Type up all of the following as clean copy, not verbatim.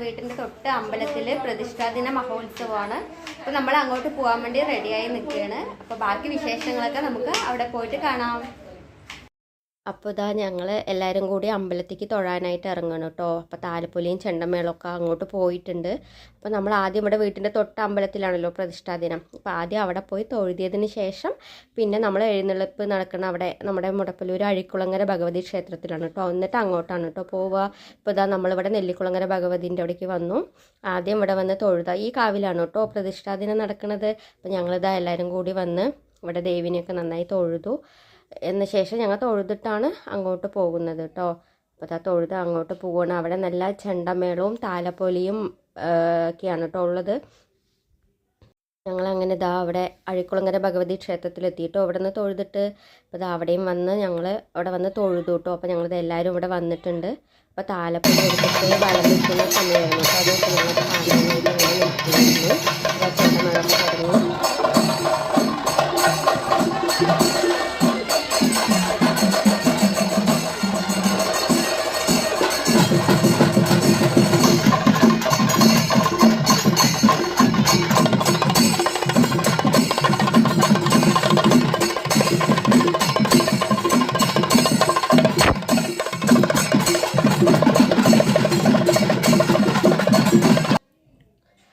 വീട്ടിൻ്റെ തൊട്ട് അമ്പലത്തിൽ പ്രതിഷ്ഠാദിന മഹോത്സവമാണ്. അപ്പോൾ നമ്മൾ അങ്ങോട്ട് പോകാൻ വേണ്ടി റെഡിയായി നിൽക്കുകയാണ്. അപ്പോൾ ബാക്കി വിശേഷങ്ങളൊക്കെ നമുക്ക് അവിടെ പോയിട്ട് കാണാം. അപ്പോൾ ഇതാ ഞങ്ങൾ എല്ലാവരും കൂടി അമ്പലത്തേക്ക് തൊഴാനായിട്ട് ഇറങ്ങണം കേട്ടോ. അപ്പോൾ താലപ്പൊലിയും ചെണ്ടമേളമൊക്കെ അങ്ങോട്ട് പോയിട്ടുണ്ട്. അപ്പോൾ നമ്മൾ ആദ്യം ഇവിടെ വീട്ടിൻ്റെ തൊട്ട് അമ്പലത്തിലാണല്ലോ പ്രതിഷ്ഠാദിനം. അപ്പോൾ ആദ്യം അവിടെ പോയി തൊഴുതിയതിന് ശേഷം പിന്നെ നമ്മൾ എഴുന്നള്ളിപ്പ് നടക്കുന്ന അവിടെ നമ്മുടെ മുടപ്പല്ലൂർ അഴിക്കുളങ്ങര ഭഗവതി ക്ഷേത്രത്തിലാണ് കേട്ടോ. എന്നിട്ട് അങ്ങോട്ടാണ് കേട്ടോ പോവുക. ഇപ്പോൾ ഇതാ നമ്മളിവിടെ നെല്ലിക്കുളങ്ങര ഭഗവതിൻ്റെ അവിടേക്ക് വന്നു. ആദ്യം ഇവിടെ വന്ന് തൊഴുത ഈ കാവിലാണ് കേട്ടോ പ്രതിഷ്ഠാദിനം നടക്കുന്നത്. അപ്പോൾ ഞങ്ങളിതാ എല്ലാവരും കൂടി വന്ന് ഇവിടെ ദേവിനെയൊക്കെ നന്നായി തൊഴുതു. എന്ന ശേഷം ഞങ്ങൾ തൊഴുതിട്ടാണ് അങ്ങോട്ട് പോകുന്നത് കേട്ടോ. അപ്പോൾ അതാ തൊഴുത് അങ്ങോട്ട് പോവുകയാണ്. അവിടെ നല്ല ചെണ്ടമേളവും താലപ്പൊലിയും ഒക്കെയാണ് കേട്ടോ ഉള്ളത്. ഞങ്ങളങ്ങനെ ഇതാ അവിടെ അഴിക്കുളങ്ങര ഭഗവതി ക്ഷേത്രത്തിലെത്തിയിട്ടോ. അവിടെ നിന്ന് തൊഴുതിട്ട് അപ്പോൾ ഇതാ അവിടെയും വന്ന് ഞങ്ങൾ അവിടെ വന്ന് തൊഴുതു കേട്ടോ. അപ്പോൾ ഞങ്ങളിത് എല്ലാവരും ഇവിടെ വന്നിട്ടുണ്ട്. അപ്പോൾ താലപ്പൊലി എടുത്തിട്ട് വളം നിൽക്കുന്ന സമയമായിരുന്നു കേട്ടോ. അതൊക്കെ ഞങ്ങൾ കാണാനായിട്ട് അങ്ങനെ നിൽക്കുന്നു. ചെണ്ടമേളം തുടങ്ങി.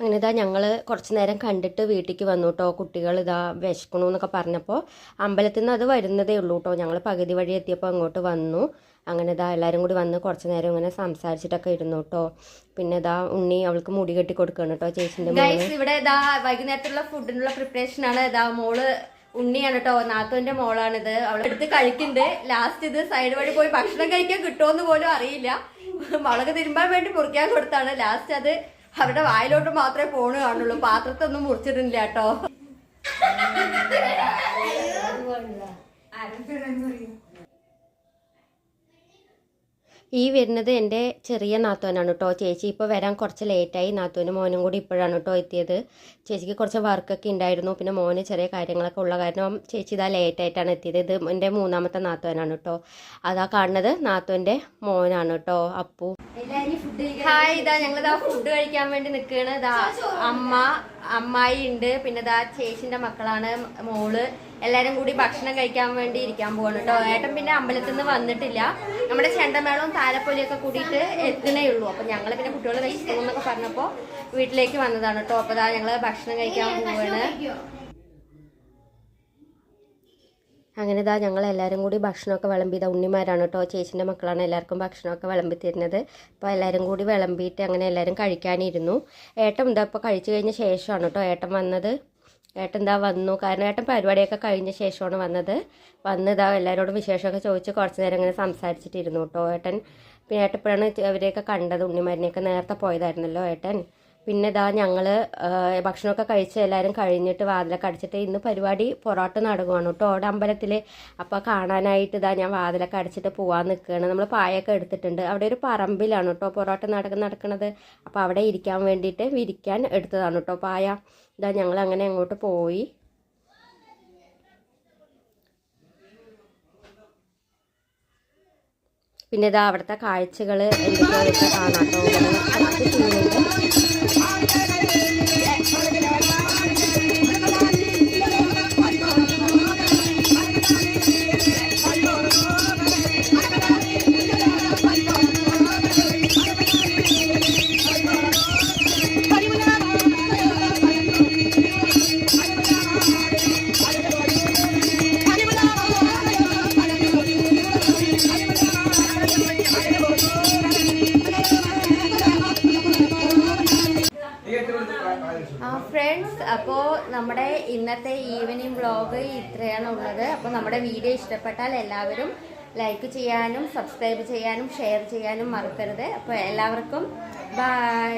അങ്ങനെ ഇതാ ഞങ്ങൾ കുറച്ച് നേരം കണ്ടിട്ട് വീട്ടിലേക്ക് വന്നു കേട്ടോ. കുട്ടികൾ ഇതാ വിശക്കണു എന്നൊക്കെ പറഞ്ഞപ്പോൾ അമ്പലത്തിൽ നിന്ന് അത് വരുന്നതേ ഉള്ളൂ കേട്ടോ. ഞങ്ങൾ പകുതി വഴി എത്തിയപ്പോൾ അങ്ങോട്ട് വന്നു. അങ്ങനെ ഇതാ എല്ലാവരും കൂടി വന്ന് കുറച്ച് നേരം ഇങ്ങനെ സംസാരിച്ചിട്ടൊക്കെ ഇരുന്നു കേട്ടോ. പിന്നെ ഇതാ ഉണ്ണി അവൾക്ക് മുടി കെട്ടി കൊടുക്കുകയാണ് കേട്ടോ ചേച്ചിൻ്റെ മോള്. ഇവിടെ ഇതാ വൈകുന്നേരത്തുള്ള ഫുഡിനുള്ള പ്രിപ്പറേഷൻ ആണ്. ഇതാ മോള് ഉണ്ണിയാണ് കേട്ടോ, നാത്തുവിന്റെ മോളാണിത്. അവളെടുത്ത് കഴിക്കുന്നുണ്ട്. ലാസ്റ്റ് ഇത് സൈഡ് വഴി പോയി ഭക്ഷണം കഴിക്കാൻ കിട്ടുമോന്ന് പോലും അറിയില്ല. മുളക് തിരുമ്പാൻ വേണ്ടി മുറിക്കാൻ കൊടുത്താണ്. ലാസ്റ്റ് അത് അവരുടെ വായിലോട്ട് മാത്രമേ പോണ് കാണുള്ളൂ. പാത്രത്തൊന്നും മുറിച്ചിട്ടില്ല കേട്ടോ. ഈ വരുന്നത് എൻ്റെ ചെറിയ നാത്തോനാണ് കേട്ടോ. ചേച്ചി ഇപ്പോൾ വരാൻ കുറച്ച് ലേറ്റായി. നാത്തോനും മോനും കൂടി ഇപ്പോഴാണ് കേട്ടോ എത്തിയത്. ചേച്ചിക്ക് കുറച്ച് വർക്കൊക്കെ ഉണ്ടായിരുന്നു. പിന്നെ മോന് ചെറിയ കാര്യങ്ങളൊക്കെ ഉള്ള കാരണം ചേച്ചി ഇതാ ലേറ്റായിട്ടാണ് എത്തിയത്. ഇത് എൻ്റെ മൂന്നാമത്തെ നാത്തോനാണ് കേട്ടോ. അതാ കാണുന്നത് നാത്തോൻ്റെ മോനാണ് കേട്ടോ, അപ്പു. ഹായ്, ഇതാ ഞങ്ങളിതാ ഫുഡ് കഴിക്കാൻ വേണ്ടി നിൽക്കുകയാണ്. ഇതാ അമ്മായി ഉണ്ട്, പിന്നെ ഇതാ ചേച്ചിൻ്റെ മക്കളാണ്, മോള്. എല്ലാവരും കൂടി ഭക്ഷണം കഴിക്കാൻ വേണ്ടി ഇരിക്കാൻ പോവാണ് കേട്ടോ. ഏട്ടൻ പിന്നെ അമ്പലത്തിൽ നിന്ന് വന്നിട്ടില്ല. നമ്മുടെ ചെണ്ടമേളവും താലപ്പൊലിയൊക്കെ കൂടിയിട്ട് എത്തണേ ഉള്ളൂ. അപ്പം ഞങ്ങൾ പിന്നെ കുട്ടികൾ കഴിച്ചോന്നൊക്കെ പറഞ്ഞപ്പോൾ വീട്ടിലേക്ക് വന്നതാണ് കേട്ടോ. അപ്പോൾ ഇതാ ഞങ്ങൾ ഭക്ഷണം കഴിക്കാൻ പോവാണ്. അങ്ങനെ ഇതാ ഞങ്ങൾ എല്ലാവരും കൂടി ഭക്ഷണമൊക്കെ വിളമ്പിയത് ഉണ്ണിമാരാണ് കേട്ടോ, ചേച്ചിൻ്റെ മക്കളാണ് എല്ലാവർക്കും ഭക്ഷണമൊക്കെ വിളമ്പി തരുന്നത്. അപ്പോൾ എല്ലാവരും കൂടി വിളമ്പിയിട്ട് അങ്ങനെ എല്ലാവരും കഴിക്കാനിരുന്നു. ഏട്ടൻ ഇതാ ഇപ്പോൾ കഴിച്ചു കഴിഞ്ഞ ശേഷമാണ് കേട്ടോ ഏട്ടൻ വന്നത്. ഏട്ടൻ എന്താ വന്നു, കാരണം ഏട്ടൻ പരിപാടിയൊക്കെ കഴിഞ്ഞ ശേഷമാണ് വന്നതാ എല്ലാവരോടും വിശേഷമൊക്കെ ചോദിച്ച് കുറച്ച് നേരം ഇങ്ങനെ സംസാരിച്ചിട്ടിരുന്നു കേട്ടോ ഏട്ടൻ. പിന്നെ ഏട്ടപ്പോഴാണ് അവരെയൊക്കെ കണ്ടത്. ഉണ്ണിമാരിനെയൊക്കെ നേരത്തെ പോയതായിരുന്നല്ലോ ഏട്ടൻ. പിന്നെ ഇതാ ഞങ്ങൾ ഭക്ഷണമൊക്കെ കഴിച്ച് എല്ലാവരും കഴിഞ്ഞിട്ട് വാതിലൊക്കെ അടച്ചിട്ട് ഇന്ന് പരിപാടി പൊറോട്ട നാടകമാണ് കേട്ടോ അവിടെ അമ്പലത്തിൽ. അപ്പോൾ കാണാനായിട്ട് ഇതാ ഞാൻ വാതിലൊക്കെ അടച്ചിട്ട് പോകാൻ നിൽക്കുകയാണ്. നമ്മൾ പായൊക്കെ എടുത്തിട്ടുണ്ട്. അവിടെ ഒരു പറമ്പിലാണ് കേട്ടോ പൊറോട്ട നാടകം നടക്കുന്നത്. അപ്പോൾ അവിടെ ഇരിക്കാൻ വേണ്ടിയിട്ട് വിരിക്കാൻ എടുത്തതാണ് കേട്ടോ പായ. ഇതാ ഞങ്ങൾ അങ്ങനെ അങ്ങോട്ട് പോയി. പിന്നെ ഇതാ അവിടുത്തെ കാഴ്ചകൾ എന്തൊക്കെയൊക്കെ കാണാം കേട്ടോ. ഫ്രണ്ട്സ്, അപ്പോൾ നമ്മുടെ ഇന്നത്തെ ഈവനിങ് വ്ളോഗ് ഇത്രയാണ് ഉള്ളത്. അപ്പോൾ നമ്മുടെ വീഡിയോ ഇഷ്ടപ്പെട്ടാൽ എല്ലാവരും ലൈക്ക് ചെയ്യാനും സബ്സ്ക്രൈബ് ചെയ്യാനും ഷെയർ ചെയ്യാനും മറക്കരുത്. അപ്പോൾ എല്ലാവർക്കും ബൈ.